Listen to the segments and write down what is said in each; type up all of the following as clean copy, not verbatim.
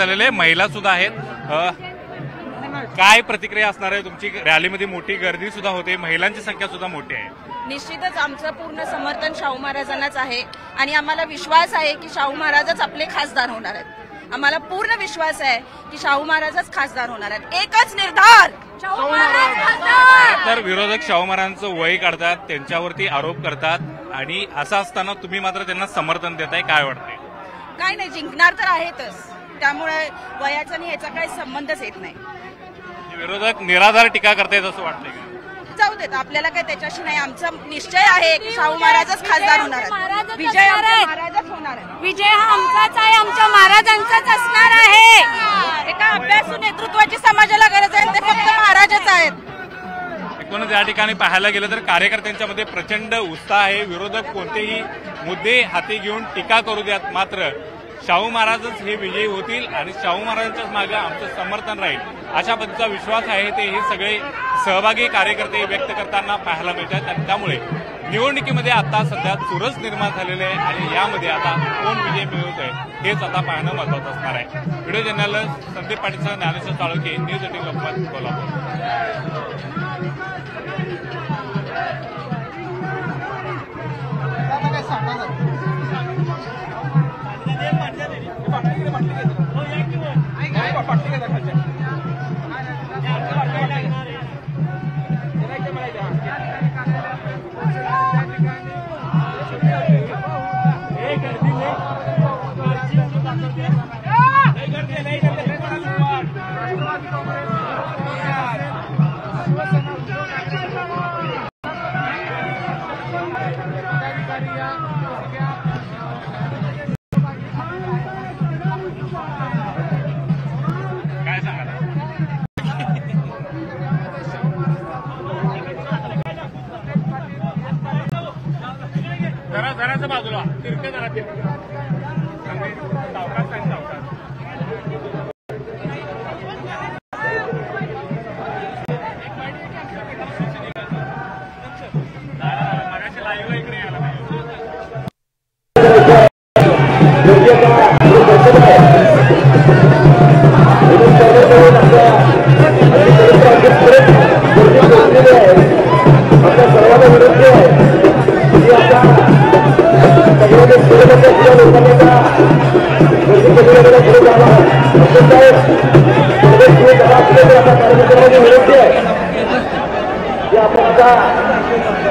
झालेले, महिला सुद्धा आहेत. काय प्रतिक्रिया असणार आहे तुमची? रॅलीमध्ये मोठी गर्दी सुद्धा होते, महिलांची संख्या सुद्धा मोठी आहे. निश्चितच आमचं पूर्ण समर्थन शाहू महाराजांनाच आहे आणि आम्हाला विश्वास आहे की शाहू महाराजच आपले खासदार होणार आहेत. आम्हाला पूर्ण विश्वास आहे की शाहू महाराजच खासदार होणार आहेत. एकच निर्धार, शाहू महाराज खासदार. तर विरोधक शाहू महाराजांचं वय काढतात, त्यांच्यावरती आरोप करतात आणि असं असताना तुम्ही मात्र त्यांना समर्थन देताय, काय वाटतंय? काय नाही, जिंकणार तर आहेतच, त्यामुळे वयाचा आणि ह्याचा काही संबंधच येत नाही. विरोधक निराधार टीका करतायत असं वाटतंय का? जाऊ देत, आपल्याला काय त्याच्याशी नाही. आमचा निश्चय आहे की शाहू महाराजच खासदार होणार आहेत. विजय महाराजच होणार आहे. विजय हा आमचाच आहे, आमच्या महाराजांचाच असणार आहे. एका अभ्यासू नेतृत्वाची समाजाला गरज आहे, ते फक्त महाराजच आहेत. एकूणच या ठिकाणी पाहायला गेलं तर कार्यकर्त्यांच्या मध्ये प्रचंड उत्साह आहे. विरोधक कोणतेही मुद्दे हाती घेऊन टीका करू द्यात, मात्र शाहू महाराजच हे विजयी होतील आणि शाहू महाराजांच्याच मागे आमचं समर्थन राहील अशा पद्धतीचा विश्वास आहे. ते हे सगळे सहभागी कार्यकर्ते व्यक्त करताना पाहायला मिळतात आणि त्यामुळे निवडणुकीमध्ये आता सध्या चुरस निर्माण झालेले आहे आणि यामध्ये आता कोण विजय मिळवत आहे हेच आता पाहणं महत्वाचं असणार आहे. व्हिडिओ जर्नलिस्ट संदीप पाटीलसह ज्ञानेश्वर चाळके, न्यूज 18 लोकमत, कोल्हापूर. जराचं बाजूला तिरके जरा लाईव्ह इकडे यायला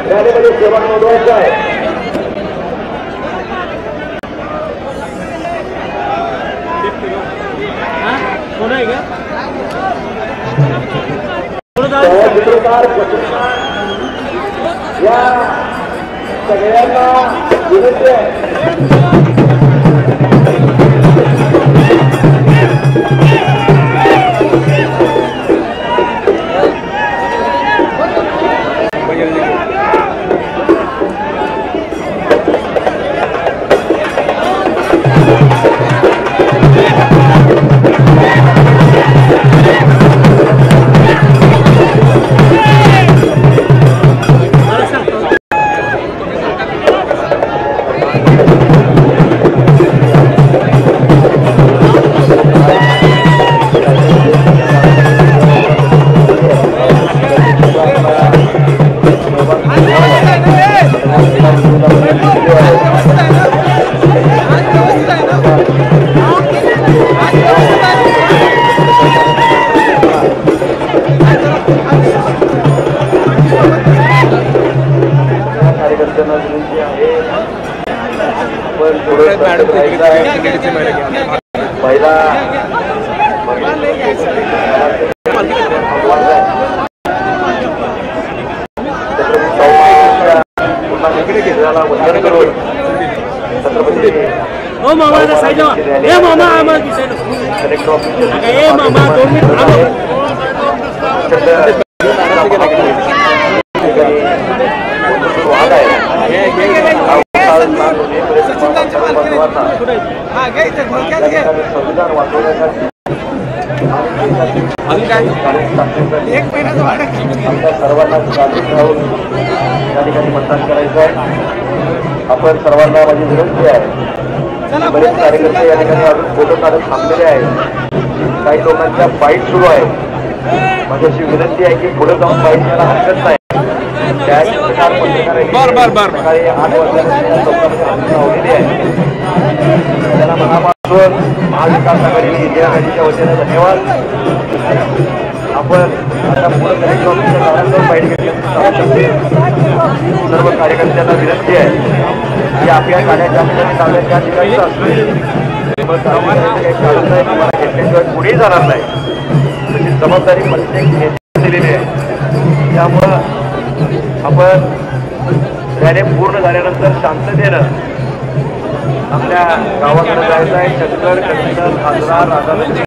रॅलीमध्ये सेवा नोंदवायचा आहे. चित्रकार या सगळ्यांना विनंती आहे. सर्वांना जागृत राहून या ठिकाणी मतदान करायचं आहे. आपण सर्वांना माझी विनंती आहे बरेच कार्यकर्ते या ठिकाणी अजून फोटो काढत थांबलेले आहेत. काही लोकांच्या बाईट सुरू आहे. माझी अशी विनंती आहे की पुढे जाऊन बाईट घ्यायला हरकत नाही. सकाळी 8 वाजल्यापासून लोकांची हजरी लावलेली आहे. त्यांना मनापासून महाविकास आघाडी इंदिरा गांधीच्या वतीने धन्यवाद. आपण आता पुढे कलेक्टर ऑफिसच्या दारात बाईट घेतली. सर्व कार्यकर्त्यांना विनंती आहे की आपल्या गाड्या ज्या ठिकाणी लावल्या त्या ठिकाणीच असतील. काही कारण नाही की मला घेतल्याशिवाय पुढेही जाणार नाही. तशी जबाबदारी प्रत्येक नेत्याने दिलेली आहे. त्यामुळं आपण रॅली पूर्ण झाल्यानंतर शांततेनं आपल्या गावाकडे जायचं आहे. चंदगड, कंदर, हाजरा, राधानगरी